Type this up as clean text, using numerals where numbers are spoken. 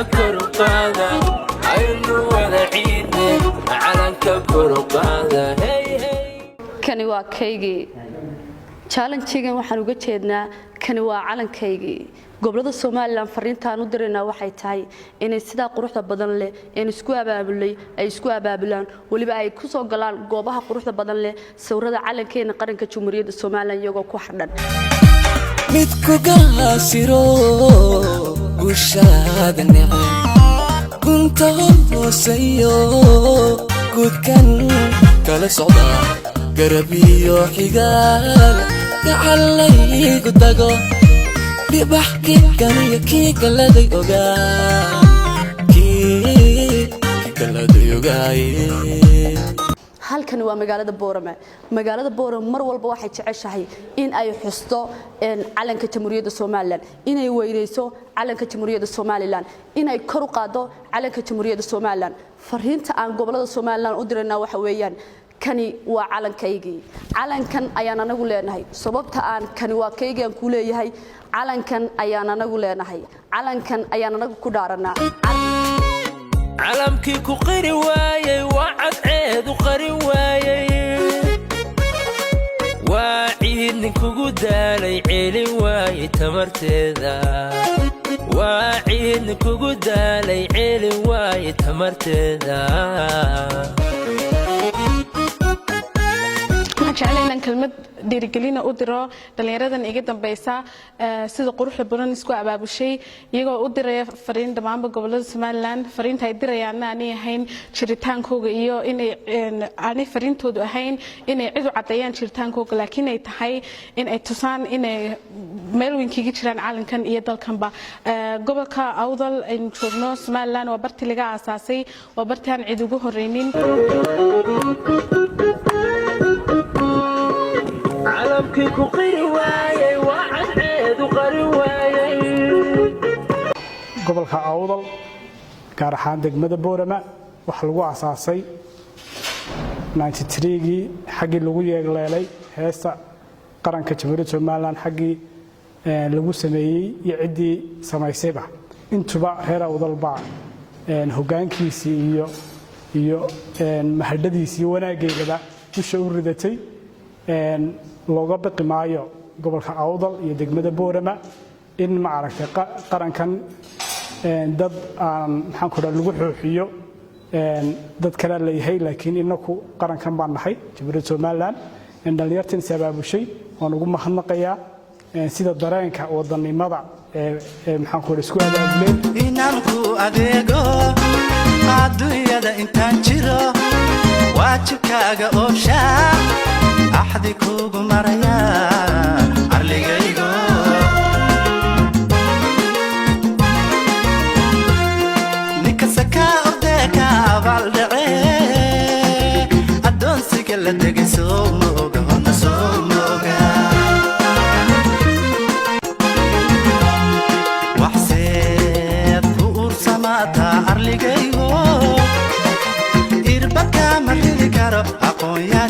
كرقادة عينو ولا عيدة علنك كرقادة كاني waa kaygii challenge-gan waxaan uga jeednaa kani waa calankaygii gobolada Soomaaliland fariintaan u direynaa waxay tahay inay sida quruxda badan leh in isku abaabulaan waliba ay ku soo galaan goobaha quruxda badan leh sawirada calankeena qaranka Jamhuuriyadda Soomaaliland iyagoo ku xidhan mid ku gaasiro gushada nicay kunta hooseeyo gudkan kala socda garabiyo xigaal gacalay gudago بحكي كان يكيك لدي أوغاي كيك لدي أوغاي halkan waa magaalada Boorama mar walba waxay jeceshahay in ay xusto calanka Jamhuuriyadda Soomaaliland inay weynayso calanka Jamhuuriyadda Soomaaliland inay kor u qaado calanka Jamhuuriyadda Soomaaliland fariinta aan gobolada Soomaaliland u direynaa waxa weeyaan kani waa calankaygii calankan ayaan anagu leenahay sababta aan kani waa kaygii aan ku leeyahay calankan ayaan anagu leenahay calankan ayaan anagu ku dhaaranaa calamkii ku qiri waayay wacad ceed u qari waayay waa ciid ninkugu daalay ceelin waayay tamarteeda waa ciid ninkugu daalay ceelin waayay tamarteeda jeclayna kelmad dhiirigelin u diro dhalinyaradan iga dambaysa sida quruxda badan isku abaabushay iyagoo u diray fariin dhammaan gobolada Soomaaliland fariinta ay dirayaan aanay ahayn jiritaankooda iyo inay aanay fariintoodu ahayn inay cid u cadeeyaan jiritaankooda laakiin ay tahay in ay tusaan inay meel weyn kaga jiraan calankan iyo dalkanba gobolka Awdal ay joogno Soomaaliland waa bartii laga aasaasay waa bartii aan cid ugu horeynin calamkii ku qiri waayay wacad ceed u qari waayay gobolka Awdal gaar ahaan degmada Boorama waxa lagu aasaasay 93gii xaqii lagu yeegleelay heesta qaranka Jamhuuriyadda Soomaaliland xaqii lagu sameeyay iyo cidii samaysayba intuba heer Awdal baa hoggaankiisii iyo mahadadiisii wanaageeda dusha u ridatay looga baqi maayo gobolka Awdal iyo degmada Boorama in ma aragtay qarankan dad aan maxaan ku lagu xooxiyo dad kale leeyahay laakiin inaku qarankan baan nahay Jamhuuriyadda Soomaaliland in dhalinyartan sabaabushay oo ugu mahadnaqaya sida dareenka wadanimada maxaan ku isku abaabuleen inaan ku adeego adduunyada intaan jiro waajibkaaga oo shaa أحد كوب مريا أرليجيجو نكسكا أوديكا بالدعي أدون سكلا تجي سوموجا هنا سوموجا وحسيت فور سماتا أرليجيجو إربكا مريدي كارو أقويا